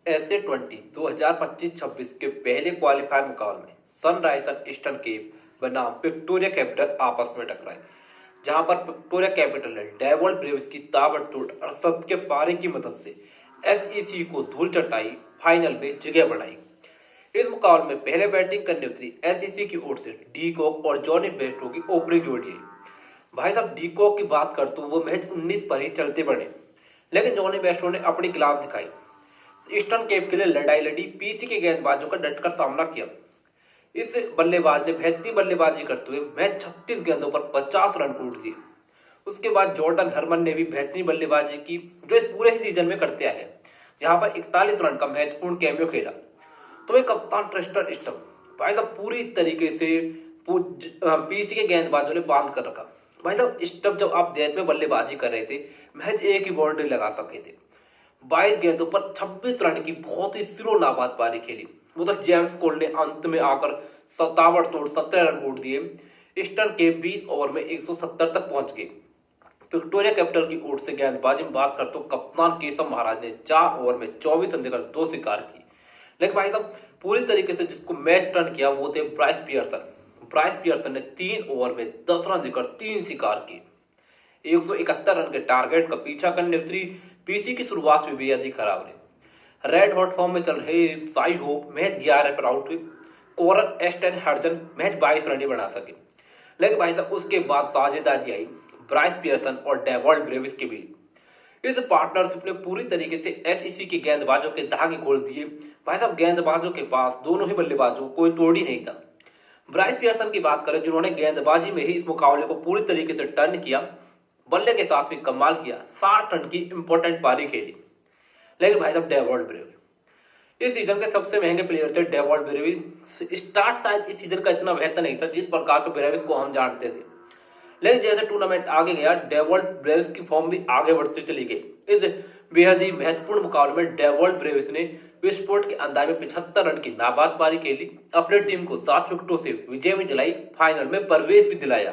SA20 2025-26 के पहले qualifier मुकाबले में सनराइजर्स ईस्टर्न केप बनाम विक्टोरिया कैपिटल आपस में टकराए, जहां पर विक्टोरिया कैपिटल ने डेविल ब्रेव्स की ताबड़तोड़ 68 के पारी की मदद से SEC को धूल चटाई फाइनल में जगह बनाई। इस मुकाबले में पहले बैटिंग करने उतरी SEC की ओर से डी कॉक और जॉनी बेस्टो की ओपनिंग जोड़ी है। भाई साहब, डी कॉक की बात करते वो महज 19 पर ही चलते बने, लेकिन जॉनी बेस्टो ने अपनी क्लास दिखाई। ईस्टर्न केप के लिए लड़ाई लड़ी, पीसी के गेंदबाजों का डटकर सामना किया। इस बल्लेबाज ने बेहतरीन बल्लेबाजी करते हुए मैच 36 गेंदों पर 50 रन कूट दिए। उसके बाद जॉर्डन हरमन ने भी बेहतरीन बल्लेबाजी की, जो इस पूरे ही सीजन में करते आए हैं, जहां पर 41 रन का महत्वपूर्ण कैमियो खेला। तो एक कप्तान ट्रिस्टन स्टम भाई साहब पूरी तरीके से पीसी के गेंदबाजों ने बांध कर रखा। भाई साहब, स्टम जब आप डेथ में बल्लेबाजी कर रहे थे, महज एक ही बाउंड्री लगा सके थे। 22 गेंदों पर 26 रन की बहुत ही सिरो नाबाद पारी खेली। उधर जेम्स कोल ने अंत में आकर ताबड़तोड़ 17 रन कूट दिए। ईस्टर्न के 20 ओवर में 170 तक पहुंच गए। विक्टोरिया कैपिटल की ओर से गेंदबाजी में बात करते तो कप्तान केशव महाराज ने 4 ओवर में 24 रन देकर 2 शिकार की। लेकिन भाई साहब पूरी तरीके से जिसको मैच टर्न किया वो थे ब्राइस पियर्सन ने 3 ओवर में 10 रन देकर 3 शिकार किए। 171 रन के टारगेट का पीछा करने उतरी पीसी की शुरुआत में बेहद ही खराब रही। रेड हॉट फॉर्म में चल रहे साई होप महज 11 पर आउट हुए। कोरन एस्टन हर्जन महज 22 रन ही बना सके। लेकिन भाई साहब उसके बाद साझेदारी आई ब्राइस पियर्सन और डेविल ब्रेविस के बीच। इस पार्टनरशिप ने पूरी तरीके से SEC के गेंदबाजों के धागे खोल दिए। भाई साहब गेंदबाजों के पास दोनों ही बल्लेबाजों कोई तोड़ ही नहीं था। ब्राइस पियर्सन की बात करें, जिन्होंने गेंदबाजी में ही इस मुकाबले को पूरी तरीके से टर्न किया, बल्ले के साथ भी कमाल किया, 60 रन की इंपॉर्टेंट पारी खेली। लेकिन भाई साहब डेविल ब्रेविस इस सीजन के सबसे महंगे प्लेयर थे। डेविल ब्रेविस स्टार्ट शायद इस सीजन का इतना बेहतर नहीं था जिस प्रकार के ब्रेविस को हम जानते थे, लेकिन जैसे टूर्नामेंट आगे गया डेविल ब्रेविस की फॉर्म भी आगे बढ़ती चली गई। इस बेहद ही महत्वपूर्ण मुकाबले में डेविल ब्रेविस ने विस्फोट के अंदाज में 75 रन की नाबाद पारी खेली, अपनी टीम को 7 विकेटों से विजय में दिलाई, फाइनल में प्रवेश भी दिलाया।